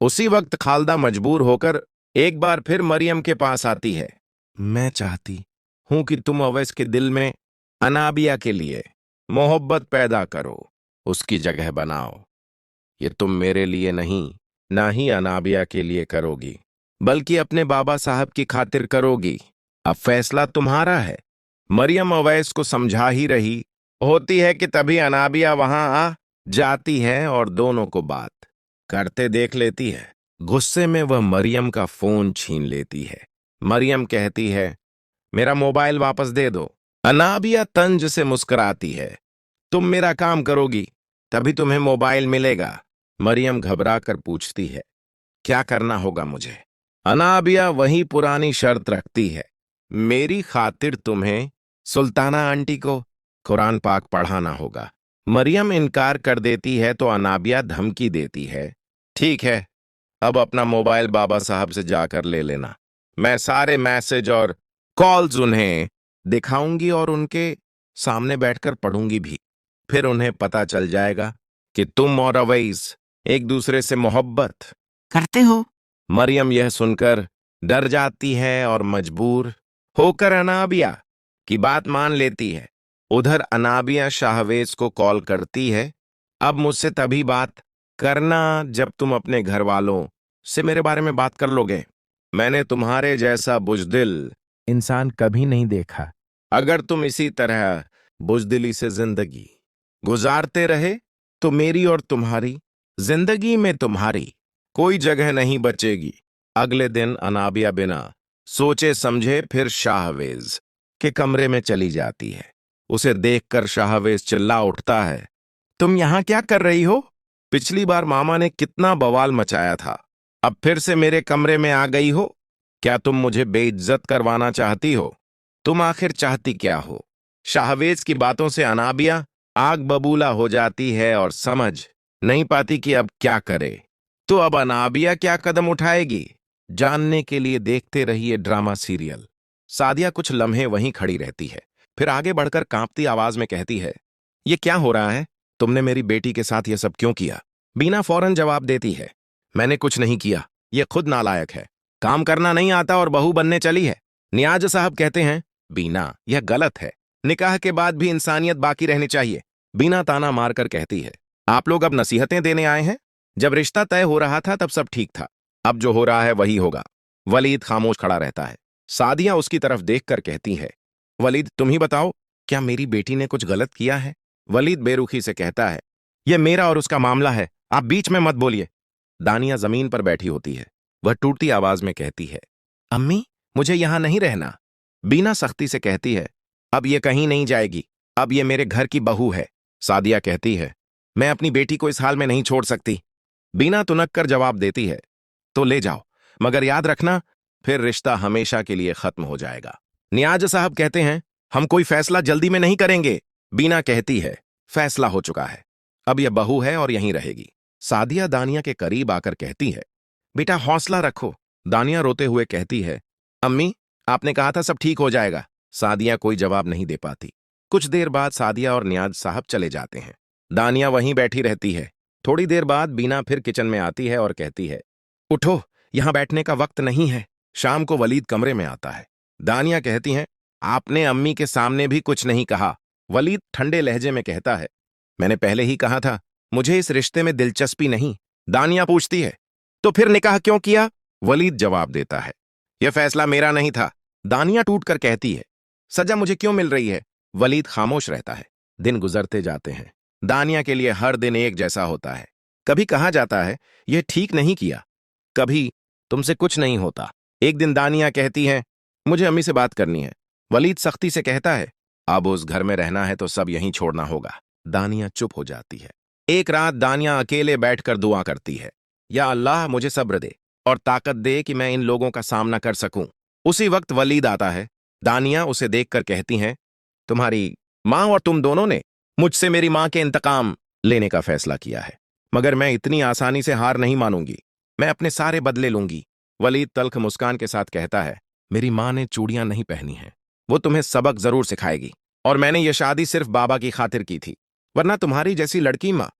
उसी वक्त खालदा मजबूर होकर एक बार फिर मरियम के पास आती है। मैं चाहती हूं कि तुम अवैस के दिल में अनाबिया के लिए मोहब्बत पैदा करो, उसकी जगह बनाओ। ये तुम मेरे लिए नहीं, ना ही अनाबिया के लिए करोगी, बल्कि अपने बाबा साहब की खातिर करोगी। अब फैसला तुम्हारा है। मरियम अवैस को समझा ही रही होती है कि तभी अनाबिया वहां आ जाती है और दोनों को बात करते देख लेती है। गुस्से में वह मरियम का फोन छीन लेती है। मरियम कहती है, मेरा मोबाइल वापस दे दो। अनाबिया तंज से मुस्कुराती है, तुम मेरा काम करोगी तभी तुम्हें मोबाइल मिलेगा। मरियम घबरा कर पूछती है, क्या करना होगा मुझे? अनाबिया वही पुरानी शर्त रखती है, मेरी खातिर तुम्हें सुल्ताना आंटी को कुरान पाक पढ़ाना होगा। मरियम इनकार कर देती है तो अनाबिया धमकी देती है, ठीक है, अब अपना मोबाइल बाबा साहब से जाकर ले लेना। मैं सारे मैसेज और कॉल्स उन्हें दिखाऊंगी और उनके सामने बैठकर पढ़ूंगी भी। फिर उन्हें पता चल जाएगा कि तुम और अवैस एक दूसरे से मोहब्बत करते हो। मरियम यह सुनकर डर जाती है और मजबूर होकर अनाबिया की बात मान लेती है। उधर अनाबिया शाहवेज को कॉल करती है, अब मुझसे तभी बात करना जब तुम अपने घर वालों से मेरे बारे में बात कर लोगे। मैंने तुम्हारे जैसा बुजदिल इंसान कभी नहीं देखा। अगर तुम इसी तरह बुजदिली से जिंदगी गुजारते रहे तो मेरी और तुम्हारी जिंदगी में तुम्हारी कोई जगह नहीं बचेगी। अगले दिन अनाबिया बिना सोचे समझे फिर शाहवेज के कमरे में चली जाती है। उसे देखकर शाहवेज चिल्ला उठता है, तुम यहां क्या कर रही हो? पिछली बार मामा ने कितना बवाल मचाया था, अब फिर से मेरे कमरे में आ गई हो? क्या तुम मुझे बेइज्जत करवाना चाहती हो? तुम आखिर चाहती क्या हो? शाहवेज की बातों से अनाबिया आग बबूला हो जाती है और समझ नहीं पाती कि अब क्या करे। तो अब अनाबिया क्या कदम उठाएगी, जानने के लिए देखते रहिए ड्रामा सीरियल। सादिया कुछ लम्हे वहीं खड़ी रहती है, फिर आगे बढ़कर कांपती आवाज में कहती है, ये क्या हो रहा है? तुमने मेरी बेटी के साथ यह सब क्यों किया? बीना फौरन जवाब देती है, मैंने कुछ नहीं किया, ये खुद नालायक है, काम करना नहीं आता और बहू बनने चली है। नियाज साहब कहते हैं, बीना यह गलत है, निकाह के बाद भी इंसानियत बाकी रहनी चाहिए। बीना ताना मारकर कहती है, आप लोग अब नसीहतें देने आए हैं? जब रिश्ता तय हो रहा था तब सब ठीक था, अब जो हो रहा है वही होगा। वलीद खामोश खड़ा रहता है। सादिया उसकी तरफ देखकर कहती है, वलीद तुम ही बताओ, क्या मेरी बेटी ने कुछ गलत किया है? वलीद बेरुखी से कहता है, यह मेरा और उसका मामला है, आप बीच में मत बोलिए। दानिया जमीन पर बैठी होती है, वह टूटती आवाज में कहती है, अम्मी मुझे यहां नहीं रहना। बीना सख्ती से कहती है, अब ये कहीं नहीं जाएगी, अब ये मेरे घर की बहू है। सादिया कहती है, मैं अपनी बेटी को इस हाल में नहीं छोड़ सकती। बीना तुनक कर जवाब देती है, तो ले जाओ, मगर याद रखना फिर रिश्ता हमेशा के लिए खत्म हो जाएगा। नियाज साहब कहते हैं, हम कोई फैसला जल्दी में नहीं करेंगे। बीना कहती है, फैसला हो चुका है, अब यह बहू है और यहीं रहेगी। सादिया दानिया के करीब आकर कहती है, बेटा हौसला रखो। दानिया रोते हुए कहती है, अम्मी आपने कहा था सब ठीक हो जाएगा। सादिया कोई जवाब नहीं दे पाती। कुछ देर बाद सादिया और नियाज साहब चले जाते हैं। दानिया वहीं बैठी रहती है। थोड़ी देर बाद बीना फिर किचन में आती है और कहती है, उठो, यहां बैठने का वक्त नहीं है। शाम को वलीद कमरे में आता है। दानिया कहती हैं, आपने अम्मी के सामने भी कुछ नहीं कहा। वलीद ठंडे लहजे में कहता है, मैंने पहले ही कहा था, मुझे इस रिश्ते में दिलचस्पी नहीं। दानिया पूछती है, तो फिर निकाह क्यों किया? वलीद जवाब देता है, यह फैसला मेरा नहीं था। दानिया टूटकर कहती है, सजा मुझे क्यों मिल रही है? वलीद खामोश रहता है। दिन गुजरते जाते हैं। दानिया के लिए हर दिन एक जैसा होता है। कभी कहा जाता है, यह ठीक नहीं किया, कभी तुमसे कुछ नहीं होता। एक दिन दानिया कहती है, मुझे अम्मी से बात करनी है। वलीद सख्ती से कहता है, अब उस घर में रहना है तो सब यहीं छोड़ना होगा। दानिया चुप हो जाती है। एक रात दानिया अकेले बैठकर दुआ करती है, या अल्लाह मुझे सब्र दे और ताकत दे कि मैं इन लोगों का सामना कर सकूं। उसी वक्त वलीद आता है। दानिया उसे देखकर कहती हैं, तुम्हारी माँ और तुम दोनों ने मुझसे मेरी माँ के इंतकाम लेने का फैसला किया है, मगर मैं इतनी आसानी से हार नहीं मानूंगी, मैं अपने सारे बदले लूंगी। वलीद तल्ख मुस्कान के साथ कहता है, मेरी माँ ने चूड़ियां नहीं पहनी हैं, वो तुम्हें सबक जरूर सिखाएगी, और मैंने ये शादी सिर्फ बाबा की खातिर की थी, वरना तुम्हारी जैसी लड़की माँ